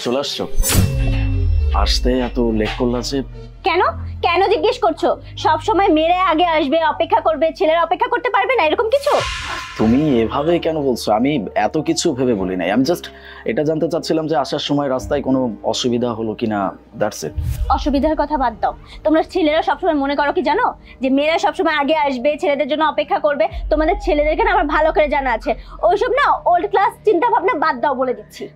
চলে আসছো? আসতে এত লেট করলা যে? কেন কেন জিজ্ঞেস করছো? সব সময় মেয়েরা আগে আসবে, অপেক্ষা করবে, ছেলেরা অপেক্ষা করতে পারবে না, এরকম কিছু? তুমি এভাবে কেন বলছো? আমি এত কিছু ভেবে বলি নাই। আমি জাস্ট এটা জানতে চাচ্ছিলাম যে আসার সময় রাস্তায় কোনো অসুবিধা হলো কিনা, দ্যাটস ইট। অসুবিধার কথা বাদ দাও। তোমরা ছেলেরা সবসময় মনে করো কি জানো, যে মেয়েরা সবসময় আগে আসবে, ছেলেদের জন্য অপেক্ষা করবে। তোমাদের ছেলেদেরকে না আমার ভালো করে জানা আছে। ওইসব না ওল্ড ক্লাস চিন্তা ভাবনা বাদ দাও বলে দিচ্ছি।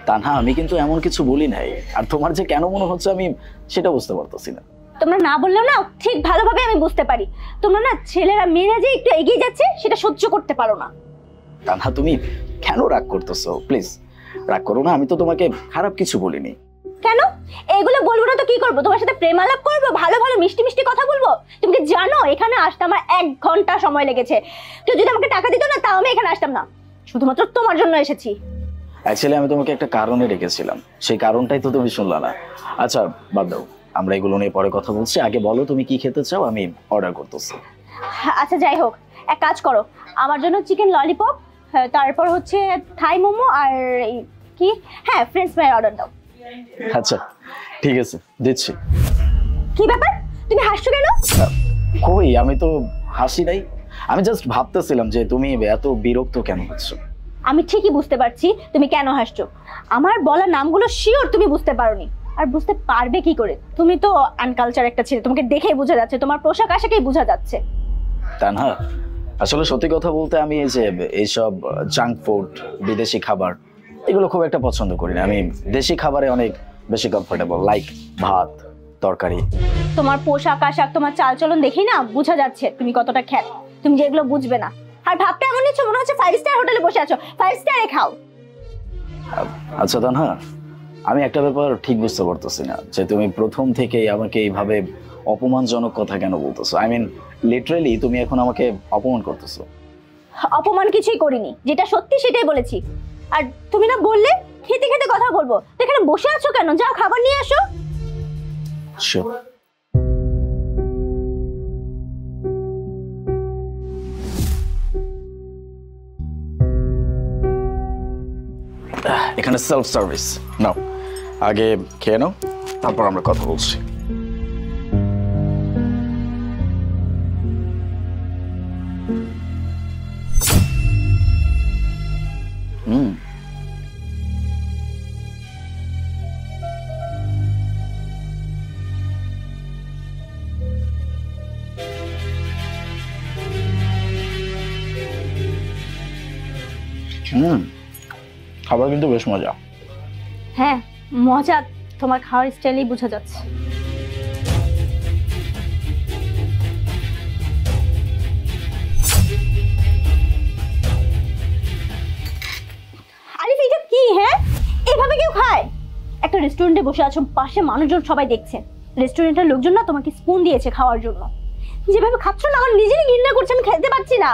তানহা, আমি কিন্তু এমন কিছু বলি নাই। আর তোমার যে কেন মনে হচ্ছে আমি সেটা বুঝতে পারতেছি না। তোমরা না বললেও না ঠিক ভালোভাবে আমি বুঝতে পারি। তোমরা না ছেলেরা মেয়েরা যে একটু এগিয়ে যাচ্ছে সেটা সহ্য করতে পারো না। তানহা, তুমি কেন রাগ করতেছো? প্লিজ রাগ করো না। আমি তো তোমাকে খারাপ কিছু বলিনি। কেন? এগুলো বলবো না তো কি করবো? তোমার সাথে প্রেম আলাপ করবো, ভালো ভালো মিষ্টি মিষ্টি কথা বলবো? তুমি কি জানো এখানে আসতে আমার 1 ঘন্টা সময় লেগেছে? কেউ যদি আমাকে টাকা দিত না তাও আমি এখানে আসতাম না। শুধুমাত্র তোমার জন্য এসেছি। অ্যাকচুয়ালি আমি তোমাকে একটা কারণে রেখেছিলাম, সেই কারণটাই তো তুমি শুনলা না। আচ্ছা বাদ দাও, আমরা এগুলো নিয়ে পরে কথা বলছি। আগে বলো তুমি কি খেতে চাও, আমি অর্ডার করতেছি। আচ্ছা যাই হোক, এক কাজ করো, আমার জন্য চিকেন ললিপপ, তারপর হচ্ছে থাই মোমো আর কি হ্যাঁ ফ্রেঞ্চ ফ্রাই অর্ডার দাও। আচ্ছা ঠিক আছে, দিচ্ছি। কি ব্যাপার, তুমি হাসছো কেন? কই, আমি তো হাসি নাই। আমি জাস্ট ভাবতেছিলাম যে তুমি এত বিরক্ত কেন হচ্ছ। আমি ঠিকই বুঝতে পারছি তুমি কেন হাসছো। আমার বলা নামগুলো শিওর তুমি বুঝতে পারোনি। আর বুঝতে পারবে কি করে? তুমি তো আনকালচার একটা ছেলে, তোমাকে দেখেই বোঝা যাচ্ছে, তোমার পোশাক আশাকেই বোঝা যাচ্ছে। তানহা, আসলে সত্যি কথা বলতে আমি এই যে এইসব জাঙ্ক ফুড, বিদেশি খাবার, এগুলো খুব একটা পছন্দ করি না। আমি দেশি খাবারে অনেক বেশি কমফোর্টেবল, লাইক ভাত, তরকারি। তোমার পোশাক আশাক, তোমার চালচলন দেখি না বোঝা যাচ্ছে তুমি কতটা খ্যাত। তুমি যেগুলো বুঝবে না। আর ভাবটা এমন নিচ্ছ মনে হচ্ছে 5 স্টার হোটেলে বসে আছো। 5 স্টারে খাও। আচ্ছা তানহা, আমি একটা ব্যাপার ঠিক বুঝতে পারতেছি না যে তুমি প্রথম থেকেই আমাকে এইভাবে অপমানজনক কথা কেন বলতেছো। আই মিন লিটারালি তুমি এখন আমাকে অপমান করতেছো। অপমান কিছুই করিনি, যেটা সত্যি সেটাই বলেছি। আর তুমি না বললে খেতে খেতে কথা বলবো, তো এখানে বসে আছো কেন? যাও খাবার নিয়ে আসো। Sure. এখানে সেলফ সার্ভিস নাও, আগে খেয়ে নাও, তারপর আমরা কথা বলছি। খাবার কিন্তু বেশ মজা। হ্যাঁ মজা, তোমার খাওয়ার স্টাইলেই বোঝা যাচ্ছে। আরে এটা কি? হ্যাঁ এভাবে কেউ খায়? একটা রেস্টুরেন্টে বসে আছো, পাশে মানুষজন সবাই দেখছে। রেস্টুরেন্টের লোকজন না তোমাকে স্পুন দিয়েছে খাওয়ার জন্য। যেভাবে খাচ্ছ না আমার নিজেরই ঘৃণা করছে, আমি খেতে পারছি না।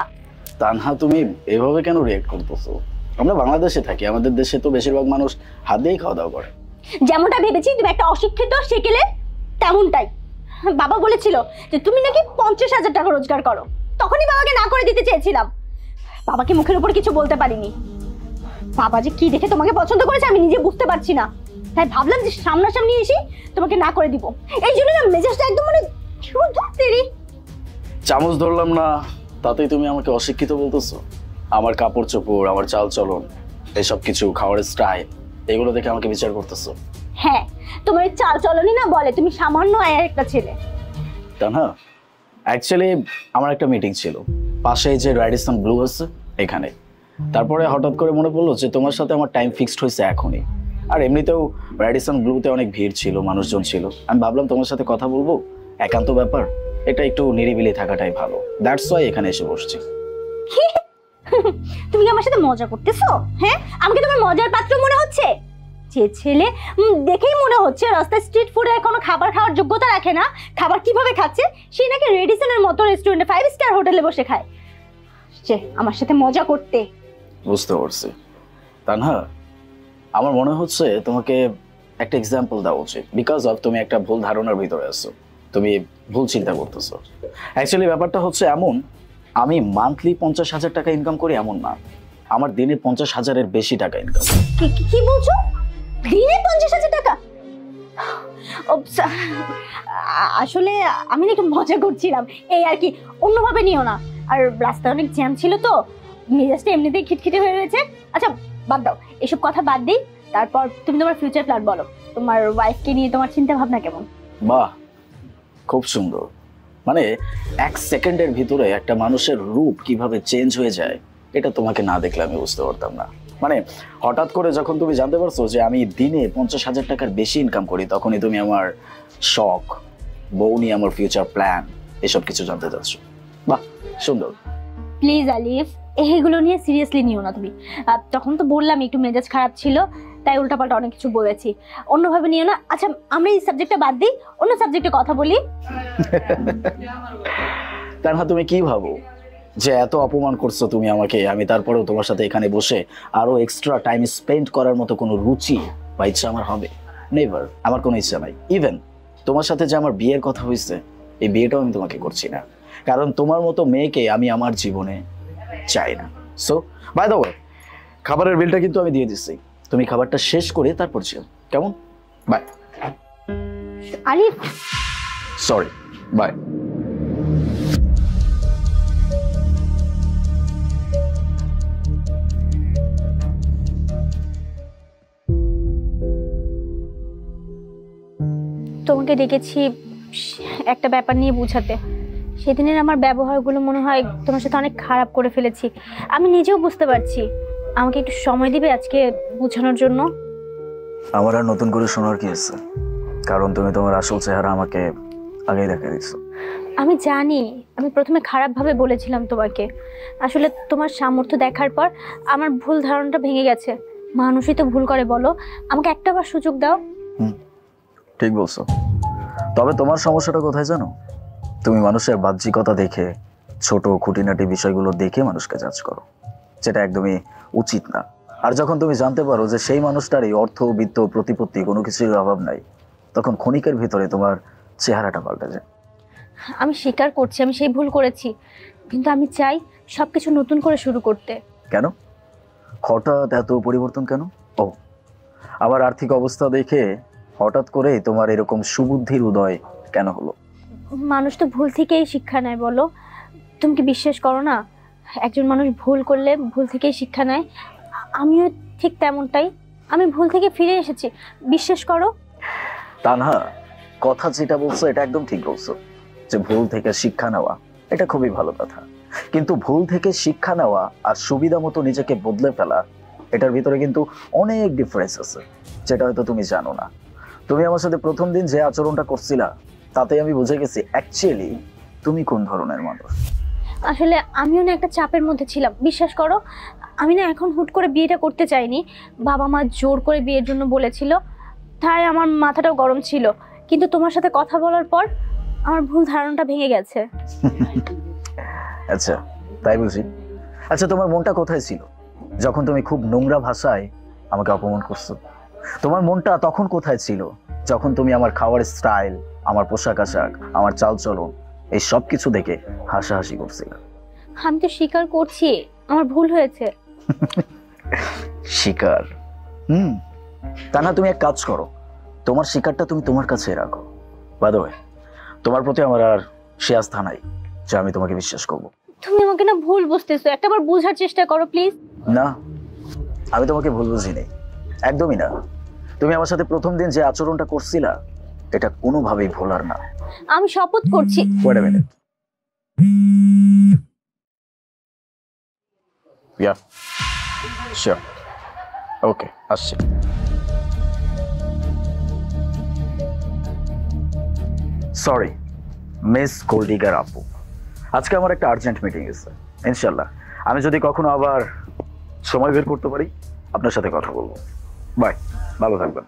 তানহা, তুমি এভাবে কেন রিয়েক্ট করতেছো? আমরা বাংলাদেশে থাকি, আমাদের দেশে তো বেশিরভাগ মানুষ হাত দিয়েই খাওয়া দাওয়া করে। যেমনটা ভেবেছি তুমি একটা অশিক্ষিত সেকেলে, তেমনটাই। বাবা বলেছিল যে তুমি নাকি 50,000 টাকা রোজগার করো, তখনই বাবাকে না করে দিতে চেয়েছিলাম। বাবাকে মুখের উপর কিছু বলতে পারিনি। বাবা যে কি দেখে তোমাকে পছন্দ করেছে আমি নিজে বুঝতে পারছি না, তাই ভাবলাম যে সামনাসামনি এসে তোমাকে না করে দিব। এই জন্য না মেজাজটা একদম মানে চামচ ধরলাম না তাতেই তুমি আমাকে অশিক্ষিত বলতেছো? আমার কাপড় চোপড়, আমার চাল চলন, এসব কিছু, খাওয়ার স্টাইল, এগুলো দেখে আমাকে বিচার করতেছো? হ্যাঁ তোমার চাল চলনই না বলে তুমি সামান্য একটা ছেলে। তানহা, অ্যাকচুয়ালি আমার একটা মিটিং ছিল পাশে যে র্যাডিসন ব্লু আছে এখানে। তারপরে হঠাৎ করে মনে পড়লো যে তোমার সাথে আমার টাইম ফিক্সড হয়েছে এখনই। আর এমনিতেও র্যাডিসন ব্লুতে অনেক ভিড় ছিল, মানুষজন ছিল। আমি ভাবলাম তোমার সাথে কথা বলবো, একান্ত ব্যাপার, এটা একটু নিরিবিলি থাকাটাই ভালো। দ্যাটস ওয়াই এখানে এসে বসছি। তুমি আমার সাথে মজা করতেছো? হ্যাঁ আমাকে তোমার মজার পাত্র মনে হচ্ছে? যে ছেলে দেখেই মনে হচ্ছে রাস্তায় স্ট্রিট ফুডের কোনো খাবার খাওয়ার যোগ্যতা রাখে না, খাবার কিভাবে খাচ্ছে সে নাকি রেডিসনের মতো রেস্টুরেন্টে 5 স্টার হোটেলে বসে খায়, যে আমার সাথে মজা করতে। বুঝতে পারছি। তানহা, আমার মনে হচ্ছে তোমাকে একটা এক্সাম্পল দেওয়া উচিত, বিকজ অফ তুমি একটা ভুল ধারণার ভিতরে আছো, তুমি ভুল চিন্তা করতেছো। অ্যাকচুয়ালি ব্যাপারটা হচ্ছে এমন, আমি মান্থলি 50,000 টাকা ইনকাম করি এমন না, আমার দিনে 50,000-এর বেশি টাকা ইনকাম। কি বলছো? দিনে 50,000 টাকা? আসলে আমি না একটু মজা করছিলাম, এই আর কি, অন্যভাবে নিও না। আর রাস্তায় অনেক জ্যাম ছিল তো, মেজাজটা এমনিতেই খিটখিটে হয়ে রয়েছে। আচ্ছা বাদ দাও, এসব কথা বাদ দিই। তারপর তুমি তোমার ফিউচার প্ল্যান বলো, তোমার ওয়াইফকে নিয়ে তোমার চিন্তা ভাবনা কেমন? বাহ, খুব সুন্দর। মানে 1 সেকেন্ডের ভিতরে একটা মানুষের রূপ কিভাবে চেঞ্জ হয়ে যায়, এটা তোমাকে না দেখলে আমি বুঝতে পারতাম না। মানে হঠাৎ করে যখন তুমি জানতে পারছো যে আমি দিনে 50,000 টাকার বেশি ইনকাম করি, তখনই তুমি আমার শখ, বউ নিয়ে আমার ফিউচার প্ল্যান, এসব কিছু জানতে চাচ্ছ। বাহ, সুন্দর। প্লিজ আলিফ, এইগুলো নিয়ে সিরিয়াসলি নিও না তুমি। তখন তো বললাম একটু মেজাজ খারাপ ছিল, তাই উল্টাপাল্টা অনেক কিছু বলেছি, অন্যভাবে নিও না। আচ্ছা আমরা এই সাবজেক্টটা বাদ দিই, অন্য সাবজেক্টে কথা বলি। তানহা, তুমি কি ভাবো যে এত অপমান করছো তুমি আমাকে, আমি তারপরেও তোমার সাথে এখানে বসে আরো এক্সট্রা টাইম স্পেন্ড করার মতো কোনো রুচি বা ইচ্ছা আমার হবে? নেভার, আমার কোনো ইচ্ছা নাই। ইভেন তোমার সাথে যে আমার বিয়ের কথা হয়েছে, এই বিয়েটাও আমি তোমাকে করছি না, কারণ তোমার মতো মেয়েকে আমি আমার জীবনে চাই না। সো বাই দ্য ওয়ে, খাবারের বিলটা কিন্তু আমি দিয়ে দিচ্ছি, তুমি খাবারটা শেষ করে তারপর ছিল, কেমন? বাই। Alif, sorry, by. তোমাকে ডেকেছি একটা ব্যাপার নিয়ে বোঝাতে। সেদিনের আমার ব্যবহারগুলো মনে হয় তোমার সাথে অনেক খারাপ করে ফেলেছি, আমি নিজেও বুঝতে পারছি। আমাকে একটু সময় দিবে আজকে বোঝানোর জন্য? আমার আর নতুন করে শোনার কি আছে, কারণ তুমি তোমার আসল চেহারা আমাকে আগেই দেখা দিচ্ছো। আমি জানি আমি প্রথমে খারাপভাবে বলেছিলাম তোমাকে, আসলে তোমার সামর্থ্য দেখার পর আমার ভুল ধারণাটা ভেঙে গেছে। মানুষই তো ভুল করে, বলো, আমাকে একটাবার সুযোগ দাও। ঠিক বলছো, তবে তোমার সমস্যাটা কোথায় জানো? তুমি মানুষের বাহ্যিকতা দেখে, ছোট খুঁটিনাটি বিষয়গুলো দেখে মানুষকে জাজ করো, যেটা একদমই উচিত না। আর যখন তুমি জানতে পারো যে সেই মানুষটারই অর্থ, বিত্ত, প্রতিপত্তি কোনো কিছুর অভাব নাই, তখন ক্ষণিকের ভিতরে তোমার চেহারাটা পাল্টে যায়। আমি স্বীকার করছি আমি সেই ভুল করেছি, কিন্তু আমি চাই সবকিছু নতুন করে শুরু করতে। কেন হঠাৎ এত পরিবর্তন কেন? ও, আমার আর্থিক অবস্থা দেখে হঠাৎ করে তোমার এরকম সুবুদ্ধির উদয় কেন হলো? মানুষ তো ভুল থেকেই শিক্ষা নেয়, বলো। তুমি কি বিশ্বাস করো না, একজন মানুষ ভুল করলে ভুল থেকেই শিক্ষা নেয়? আমিও ঠিক তেমনটাই, আমি ভুল থেকে ফিরে এসেছি, বিশ্বাস করো। তানহা, কথা যেটা বলছো এটা একদম ঠিক বলছো, যে ভুল থেকে শিক্ষা নেওয়া এটা খুবই ভালো কথা, কিন্তু ভুল থেকে শিক্ষা নেওয়া আর সুবিধা মতো নিজেকে বদলে ফেলা, এটার ভিতরে কিন্তু অনেক ডিফারেন্স আছে, যেটা হয়তো তুমি জানো না। তুমি আমার সাথে প্রথম দিন যে আচরণটা করছিলা, তাতে আমি বুঝে গেছি অ্যাকচুয়ালি তুমি কোন ধরনের মানুষ। আসলে আমিও না একটা চাপের মধ্যে ছিলাম, বিশ্বাস করো। আমি না এখন হুট করে বিয়েটা করতে চাইনি, বাবা মা জোর করে বিয়ের জন্য বলেছিল, তাই আমার মাথাটাও গরম ছিল। কিন্তু তোমার সাথে কথা বলার পর আমার ভুল ধারণাটা ভেঙে গেছে। আচ্ছা, তাই বুঝি। আচ্ছা, তোমার মনটা কোথায় ছিল যখন তুমি খুব নোংরা ভাষায় আমাকে অপমান করছো? তোমার মনটা তখন কোথায় ছিল যখন তুমি আমার খাওয়ার স্টাইল, আমার পোশাক আশাক, আমার চালচলন, এই সব কিছু দেখে হাসাহাসি করছিলে? আমি তো স্বীকার করছি আমার ভুল হয়েছে। স্বীকার? তা না, তুমি এক কাজ করো, তোমার স্বীকারটা তুমি তোমার কাছে রাখো। বাই দ্য ওয়ে, তোমার প্রতি আমার আর সে আস্থা নাই যে আমি তোমাকে বিশ্বাস করব। তুমি আমাকে না ভুল বুঝতেছো, একটাবার বোঝার চেষ্টা করো প্লিজ। না, আমি তোমাকে ভুল বুঝিনি, একদমই না। তুমি আমার সাথে প্রথম দিন যে আচরণটা করছিলা, এটা কোনোভাবেই ভোলার না। আমি শপথ করছি। Wait a minute. Yeah, sure, okay, আসছি। সরি মিস গোল্ডিগার আপু, আজকে আমার একটা আর্জেন্ট মিটিং আছে। ইনশাল্লাহ আমি যদি কখনো আবার সময় বের করতে পারি, আপনার সাথে কথা বলবো। বাই, ভালো থাকবেন।